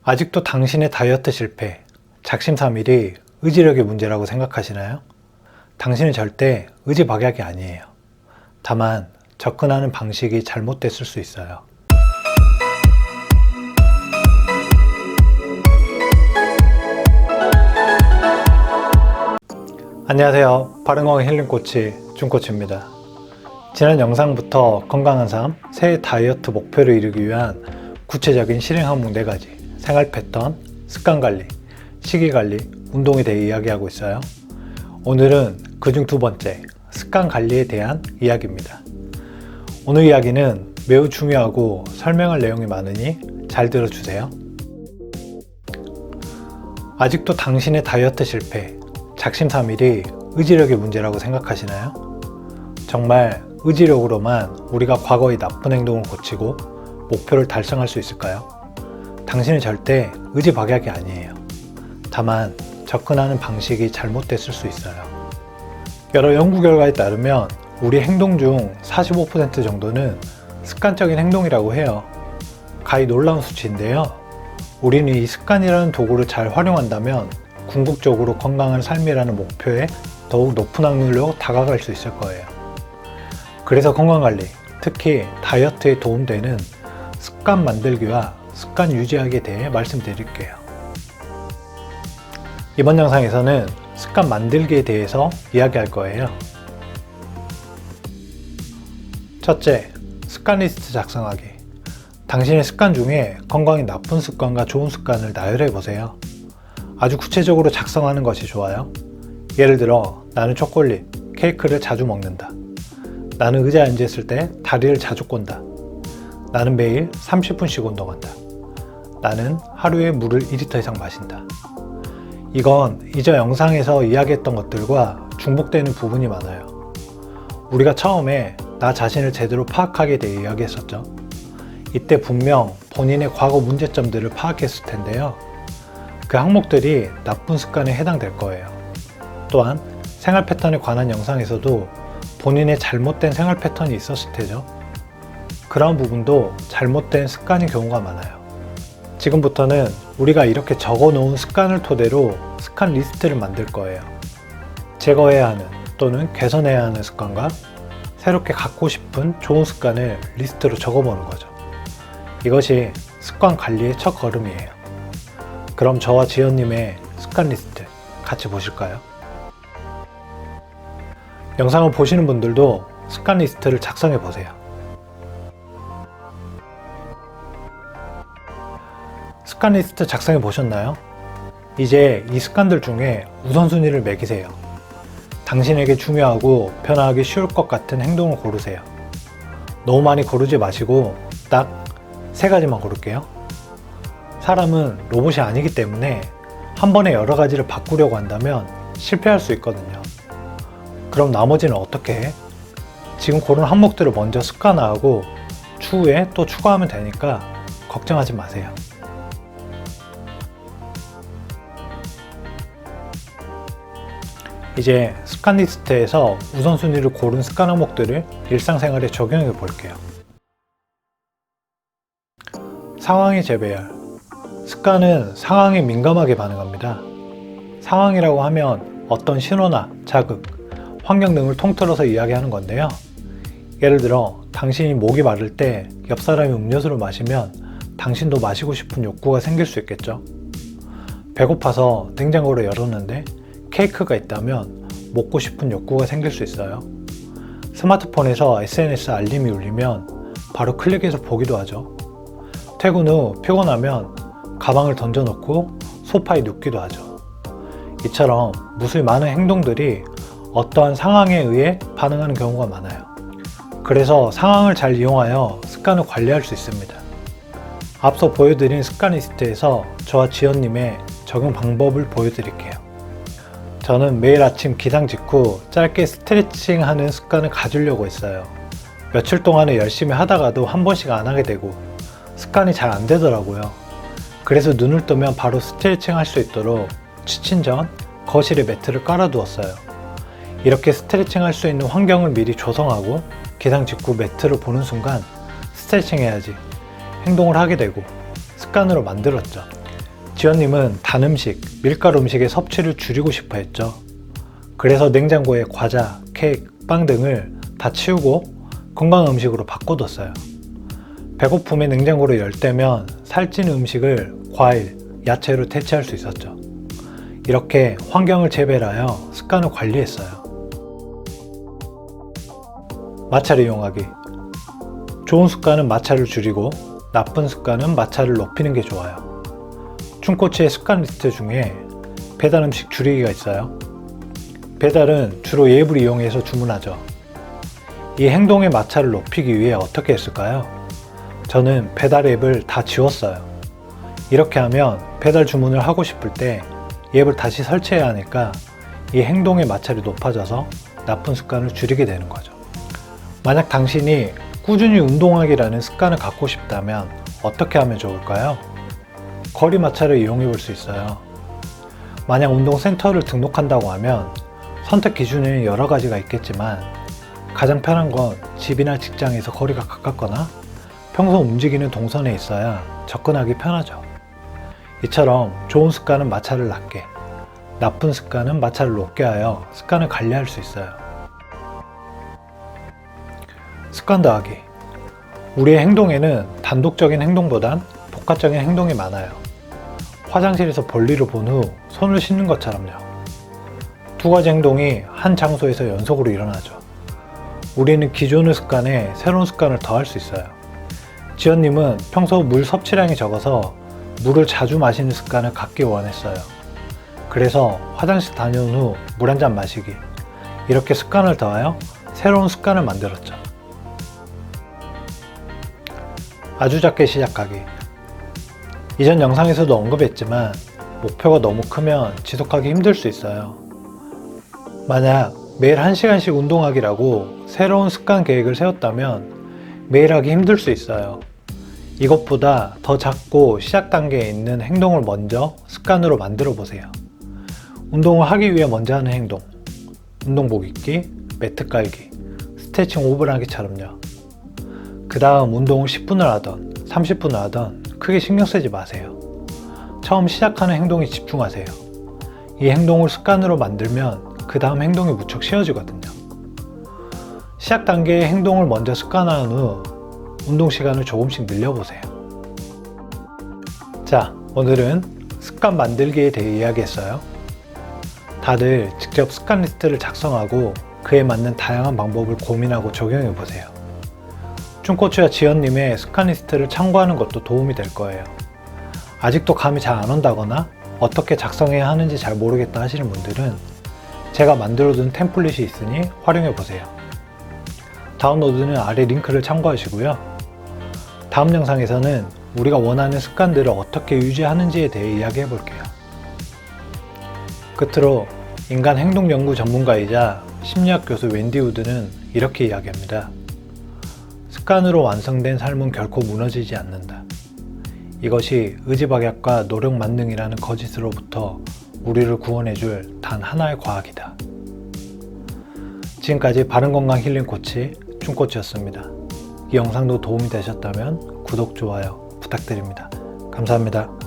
아직도 당신의 다이어트 실패, 작심삼일이 의지력의 문제라고 생각하시나요? 당신은 절대 의지박약이 아니에요. 다만 접근하는 방식이 잘못됐을 수 있어요. 안녕하세요. 바른건강 힐링코치 준코치입니다. 지난 영상부터 건강한 삶, 새해 다이어트 목표를 이루기 위한 구체적인 실행 항목 4가지, 생활 패턴, 습관 관리, 식이 관리, 운동에 대해 이야기하고 있어요. 오늘은 그중 2번째, 습관 관리에 대한 이야기입니다. 오늘 이야기는 매우 중요하고 설명할 내용이 많으니 잘 들어주세요. 아직도 당신의 다이어트 실패, 작심삼일이 의지력의 문제라고 생각하시나요? 정말 의지력으로만 우리가 과거의 나쁜 행동을 고치고 목표를 달성할 수 있을까요? 당신은 절대 의지박약이 아니에요. 다만 접근하는 방식이 잘못됐을 수 있어요. 여러 연구 결과에 따르면 우리 행동 중 45% 정도는 습관적인 행동이라고 해요. 가히 놀라운 수치인데요. 우리는 이 습관이라는 도구를 잘 활용한다면 궁극적으로 건강한 삶이라는 목표에 더욱 높은 확률로 다가갈 수 있을 거예요. 그래서 건강관리, 특히 다이어트에 도움되는 습관 만들기와 습관 유지하기에 대해 말씀드릴게요. 이번 영상에서는 습관 만들기에 대해서 이야기할 거예요. 첫째, 습관 리스트 작성하기. 당신의 습관 중에 건강에 나쁜 습관과 좋은 습관을 나열해 보세요. 아주 구체적으로 작성하는 것이 좋아요. 예를 들어, 나는 초콜릿, 케이크를 자주 먹는다. 나는 의자에 앉았을 때 다리를 자주 꼰다. 나는 매일 30분씩 운동한다. 나는 하루에 물을 2리터 이상 마신다. 이건 이전 영상에서 이야기했던 것들과 중복되는 부분이 많아요. 우리가 처음에 나 자신을 제대로 파악하게 대해 이야기했었죠. 이때 분명 본인의 과거 문제점들을 파악했을 텐데요. 그 항목들이 나쁜 습관에 해당될 거예요. 또한 생활 패턴에 관한 영상에서도 본인의 잘못된 생활 패턴이 있었을 테죠. 그런 부분도 잘못된 습관인 경우가 많아요. 지금부터는 우리가 이렇게 적어 놓은 습관을 토대로 습관 리스트를 만들 거예요. 제거해야 하는 또는 개선해야 하는 습관과 새롭게 갖고 싶은 좋은 습관을 리스트로 적어보는 거죠. 이것이 습관 관리의 첫 걸음이에요. 그럼 저와 지연님의 습관 리스트 같이 보실까요? 영상을 보시는 분들도 습관 리스트를 작성해 보세요. 습관 리스트 작성해 보셨나요? 이제 이 습관들 중에 우선순위를 매기세요. 당신에게 중요하고 변화하기 쉬울 것 같은 행동을 고르세요. 너무 많이 고르지 마시고 딱 3가지만 고를게요. 사람은 로봇이 아니기 때문에 한 번에 여러 가지를 바꾸려고 한다면 실패할 수 있거든요. 그럼 나머지는 어떻게 해? 지금 고른 항목들을 먼저 습관화하고 추후에 또 추가하면 되니까 걱정하지 마세요. 이제 습관 리스트에서 우선순위를 고른 습관 항목들을 일상생활에 적용해 볼게요. 상황의 재배열. 습관은 상황에 민감하게 반응합니다. 상황이라고 하면 어떤 신호나 자극, 환경 등을 통틀어서 이야기하는 건데요. 예를 들어 당신이 목이 마를 때 옆 사람이 음료수를 마시면 당신도 마시고 싶은 욕구가 생길 수 있겠죠. 배고파서 냉장고를 열었는데 케이크가 있다면 먹고 싶은 욕구가 생길 수 있어요. 스마트폰에서 SNS 알림이 울리면 바로 클릭해서 보기도 하죠. 퇴근 후 피곤하면 가방을 던져놓고 소파에 눕기도 하죠. 이처럼 무수히 많은 행동들이 어떠한 상황에 의해 반응하는 경우가 많아요. 그래서 상황을 잘 이용하여 습관을 관리할 수 있습니다. 앞서 보여드린 습관 리스트에서 저와 지연님의 적용 방법을 보여드릴게요. 저는 매일 아침 기상 직후 짧게 스트레칭 하는 습관을 가지려고 했어요. 며칠 동안에 열심히 하다가도 한 번씩 안 하게 되고 습관이 잘 안 되더라고요. 그래서 눈을 뜨면 바로 스트레칭 할 수 있도록 취침 전 거실에 매트를 깔아두었어요. 이렇게 스트레칭 할 수 있는 환경을 미리 조성하고 기상 직후 매트를 보는 순간 스트레칭 해야지 행동을 하게 되고 습관으로 만들었죠. 지연님은 단 음식, 밀가루 음식의 섭취를 줄이고 싶어 했죠. 그래서 냉장고에 과자, 케이크, 빵 등을 다 치우고 건강한 음식으로 바꿔뒀어요. 배고픔에 냉장고를 열 때면 살찌는 음식을 과일, 야채로 대체할 수 있었죠. 이렇게 환경을 재배하여 습관을 관리했어요. 마찰을 이용하기. 좋은 습관은 마찰을 줄이고 나쁜 습관은 마찰을 높이는 게 좋아요. 춘코치의 습관 리스트 중에 배달 음식 줄이기가 있어요. 배달은 주로 앱을 이용해서 주문하죠. 이 행동의 마찰을 높이기 위해 어떻게 했을까요? 저는 배달 앱을 다 지웠어요. 이렇게 하면 배달 주문을 하고 싶을 때 앱을 다시 설치해야 하니까 이 행동의 마찰이 높아져서 나쁜 습관을 줄이게 되는 거죠. 만약 당신이 꾸준히 운동하기라는 습관을 갖고 싶다면 어떻게 하면 좋을까요? 거리 마찰을 이용해 볼 수 있어요. 만약 운동센터를 등록한다고 하면 선택 기준에는 여러 가지가 있겠지만 가장 편한 건 집이나 직장에서 거리가 가깝거나 평소 움직이는 동선에 있어야 접근하기 편하죠. 이처럼 좋은 습관은 마찰을 낮게, 나쁜 습관은 마찰을 높게 하여 습관을 관리할 수 있어요. 습관 더하기. 우리의 행동에는 단독적인 행동보단 복합적인 행동이 많아요. 화장실에서 볼일을 본 후 손을 씻는 것처럼요. 두 가지 행동이 한 장소에서 연속으로 일어나죠. 우리는 기존의 습관에 새로운 습관을 더할 수 있어요. 지연님은 평소 물 섭취량이 적어서 물을 자주 마시는 습관을 갖기 원했어요. 그래서 화장실 다녀온 후 물 한 잔 마시기. 이렇게 습관을 더하여 새로운 습관을 만들었죠. 아주 작게 시작하기. 이전 영상에서도 언급했지만 목표가 너무 크면 지속하기 힘들 수 있어요. 만약 매일 1시간씩 운동하기라고 새로운 습관 계획을 세웠다면 매일 하기 힘들 수 있어요. 이것보다 더 작고 시작 단계에 있는 행동을 먼저 습관으로 만들어 보세요. 운동을 하기 위해 먼저 하는 행동, 운동복 입기, 매트 깔기, 스트레칭 5분 하기처럼요. 그 다음 운동을 10분을 하던 30분을 하던 크게 신경 쓰지 마세요. 처음 시작하는 행동에 집중하세요. 이 행동을 습관으로 만들면 그 다음 행동이 무척 쉬워지거든요. 시작 단계의 행동을 먼저 습관화한 후 운동 시간을 조금씩 늘려보세요. 자, 오늘은 습관 만들기에 대해 이야기했어요. 다들 직접 습관 리스트를 작성하고 그에 맞는 다양한 방법을 고민하고 적용해보세요. 춘코치와 지연님의 습관 리스트를 참고하는 것도 도움이 될 거예요. 아직도 감이 잘 안 온다거나 어떻게 작성해야 하는지 잘 모르겠다 하시는 분들은 제가 만들어둔 템플릿이 있으니 활용해보세요. 다운로드는 아래 링크를 참고하시고요. 다음 영상에서는 우리가 원하는 습관들을 어떻게 유지하는지에 대해 이야기해볼게요. 끝으로 인간 행동 연구 전문가이자 심리학 교수 웬디 우드는 이렇게 이야기합니다. 습관으로 완성된 삶은 결코 무너지지 않는다. 이것이 의지박약과 노력 만능이라는 거짓으로부터 우리를 구원해줄 단 하나의 과학이다. 지금까지 바른건강 힐링 코치 춘코치였습니다. 이 영상도 도움이 되셨다면 구독, 좋아요 부탁드립니다. 감사합니다.